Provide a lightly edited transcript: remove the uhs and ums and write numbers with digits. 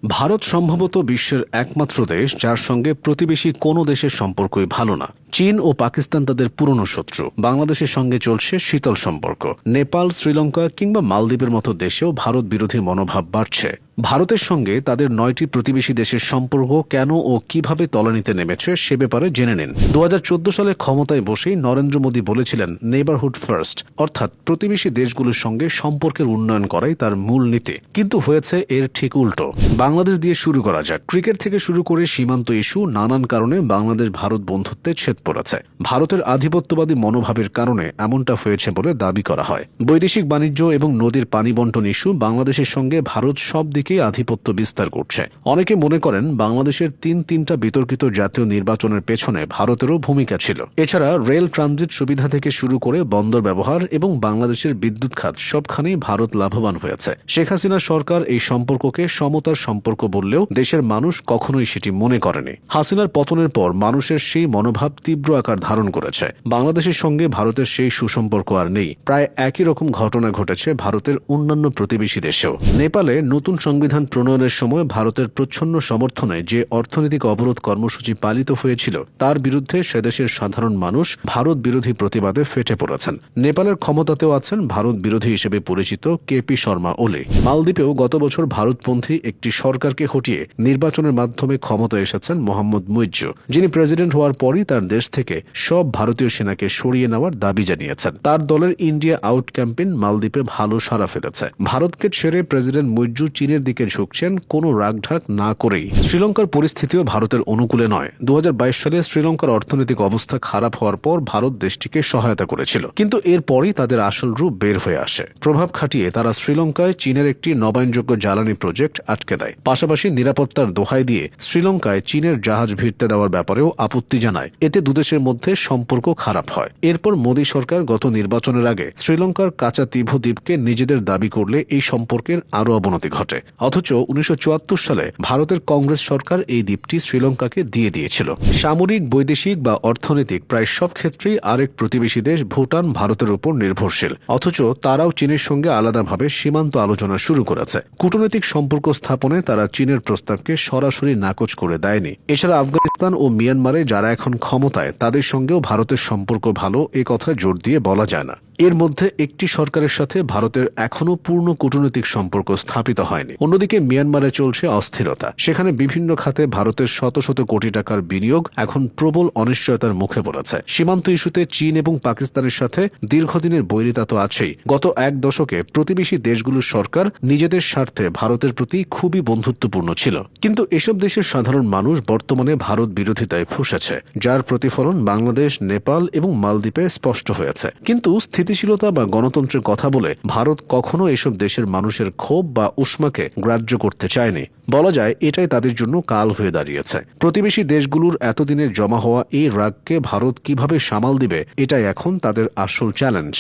ভারত সম্ভবত বিশ্বের একমাত্র দেশ যার সঙ্গে প্রতিবেশী কোনো দেশের সম্পর্কই ভালো না। চীন ও পাকিস্তান তাদের পুরনো শত্রু। বাংলাদেশের সঙ্গে চলছে শীতল সম্পর্ক। নেপাল, শ্রীলঙ্কা কিংবা মালদ্বীপের মতো দেশেও ভারত বিরোধী মনোভাব বাড়ছে। ভারতের সঙ্গে তাদের 9টি প্রতিবেশী দেশের সম্পর্ক কেন ও কিভাবে তলানিতে নেমেছে সে ব্যাপারে জেনে নিন। 2014 সালে ক্ষমতায় বসেই নরেন্দ্র মোদী বলেছিলেন নেইবারহুড ফার্স্ট, অর্থাৎ প্রতিবেশী দেশগুলোর সঙ্গে সম্পর্কের উন্নয়ন করাই তার মূল নীতি। কিন্তু হয়েছে এর ঠিক উল্টো। বাংলাদেশ দিয়ে শুরু করা যাক। ক্রিকেট থেকে শুরু করে সীমান্ত ইস্যু, নানান কারণে বাংলাদেশ ভারত বন্ধুত্বে ছেদ পড়েছে। ভারতের আধিপত্যবাদী মনোভাবের কারণে এমনটা হয়েছে বলে দাবি করা হয়। বৈদেশিক বাণিজ্য এবং নদীর পানি বন্টন ইস্যু, বাংলাদেশের সঙ্গে ভারত সব দিকে আধিপত্য বিস্তার করছে। অনেকে মনে করেন বাংলাদেশের তিনটা বিতর্কিত জাতীয় নির্বাচনের পেছনে ভারতেরও ভূমিকা ছিল। এছাড়া রেল ট্রানজিট সুবিধা থেকে শুরু করে বন্দর ব্যবহার এবং বাংলাদেশের বিদ্যুৎ খাত সবখানেই ভারত লাভবান হয়েছে। শেখ হাসিনা সরকার এই সম্পর্ককে সমতার সম্পর্ক বললেও দেশের মানুষ কখনোই সেটি মনে করেনি। হাসিনার পতনের পর মানুষের সেই মনোভাব তীব্র আকার ধারণ করেছে। বাংলাদেশের সঙ্গে ভারতের সেই সুসম্পর্ক আর নেই। প্রায় একই রকম ঘটনা ঘটেছে ভারতের অন্যান্য প্রতিবেশী দেশেও। নেপালে নতুন সংবিধান প্রণয়নের সময় ভারতের প্রচ্ছন্ন সমর্থনে যে অর্থনৈতিক অবরোধ কর্মসূচি পালিত হয়েছিল তার বিরুদ্ধে সেদেশের সাধারণ মানুষ ভারত বিরোধী প্রতিবাদে ফেটে পড়েছেন। নেপালের ক্ষমতাতেও আছেন ভারত বিরোধী হিসেবে পরিচিত কেপি শর্মা ওলি। মালদ্বীপেও গত বছর ভারতপন্থী একটি সরকারকে হটিয়ে নির্বাচনের মাধ্যমে ক্ষমতায় এসেছেন মোহাম্মদ মুইজ্জু, যিনি প্রেসিডেন্ট হওয়ার পরই তার দেশ থেকে সব ভারতীয় সেনাকে সরিয়ে নেওয়ার দাবি জানিয়েছেন। তার দলের ইন্ডিয়া আউট ক্যাম্পেইন মালদ্বীপে ভালো সাড়া ফেলেছে। ভারতকে ছেড়ে প্রেসিডেন্ট মুইজ্জু চীনের দিকে ঝুঁকছেন কোনো রাগঢাক না করেই। শ্রীলঙ্কার পরিস্থিতিও ভারতের অনুকূলে নয়। 2022 সালে শ্রীলঙ্কার অর্থনৈতিক অবস্থা খারাপ হওয়ার পর ভারত দেশটিকে সহায়তা করেছিল, কিন্তু এরপরই তাদের আসল রূপ বের হয়ে আসে। প্রভাব খাটিয়ে তারা শ্রীলঙ্কায় চীনের একটি নবায়নযোগ্য জ্বালানি প্রজেক্ট আটকে দেয়। পাশাপাশি নিরাপত্তার দোহাই দিয়ে শ্রীলঙ্কায় চীনের জাহাজ ভিড়তে দেওয়ার ব্যাপারেও আপত্তি জানায়। এতে দুদেশের মধ্যে সম্পর্ক খারাপ হয়। এরপর মোদী সরকার গত নির্বাচনের আগে শ্রীলঙ্কার কাচাতীভ দ্বীপকে নিজেদের দাবি করলে এই সম্পর্কের আরও অবনতি ঘটে। অথচ 1974 সালে ভারতের কংগ্রেস সরকার এই দ্বীপটি শ্রীলঙ্কাকে দিয়ে দিয়েছিল। সামরিক, বৈদেশিক বা অর্থনৈতিক প্রায় সব ক্ষেত্রেই আরেক প্রতিবেশী দেশ ভুটান ভারতের উপর নির্ভরশীল। অথচ তারাও চীনের সঙ্গে আলাদাভাবে সীমান্ত আলোচনা শুরু করেছে। কূটনৈতিক সম্পর্ক স্থাপনে তারা চীনের প্রস্তাবকে সরাসরি নাকচ করে দেয়নি। এছাড়া আফগানিস্তান ও মিয়ানমারে যারা এখন ক্ষমতায় তাদের সঙ্গেও ভারতের সম্পর্ক ভালো, এ কথা জোর দিয়ে বলা যায় না। এর মধ্যে একটি সরকারের সাথে ভারতের এখনও পূর্ণ কূটনৈতিক সম্পর্ক স্থাপিত হয়নি। অন্যদিকে মিয়ানমারে চলছে অস্থিরতা। সেখানে বিভিন্ন খাতে ভারতের শত শত কোটি টাকার বিনিয়োগ এখন প্রবল অনিশ্চয়তার মুখে পড়েছে। সীমান্ত ইস্যুতে চীন এবং পাকিস্তানের সাথে দীর্ঘদিনের বৈরিতা তো আছেই। গত এক দশকে প্রতিবেশী দেশগুলোর সরকার নিজেদের স্বার্থে ভারতের প্রতি খুবই বন্ধুত্বপূর্ণ ছিল। কিন্তু এসব দেশের সাধারণ মানুষ বর্তমানে ভারত বিরোধিতায় ফুঁসেছে, যার প্রতিফলন বাংলাদেশ, নেপাল এবং মালদ্বীপে স্পষ্ট হয়েছে। কিন্তু স্থিতিশীলতা বা গণতন্ত্রের কথা বলে ভারত কখনো এসব দেশের মানুষের ক্ষোভ বা উষ্মাকে গ্রাহ্য করতে চায়নি। বলা যায় এটাই তাদের জন্য কাল হয়ে দাঁড়িয়েছে। প্রতিবেশী দেশগুলোর এতদিনের জমা হওয়া এই রাগকে ভারত কিভাবে সামাল দিবে, এটাই এখন তাদের আসল চ্যালেঞ্জ।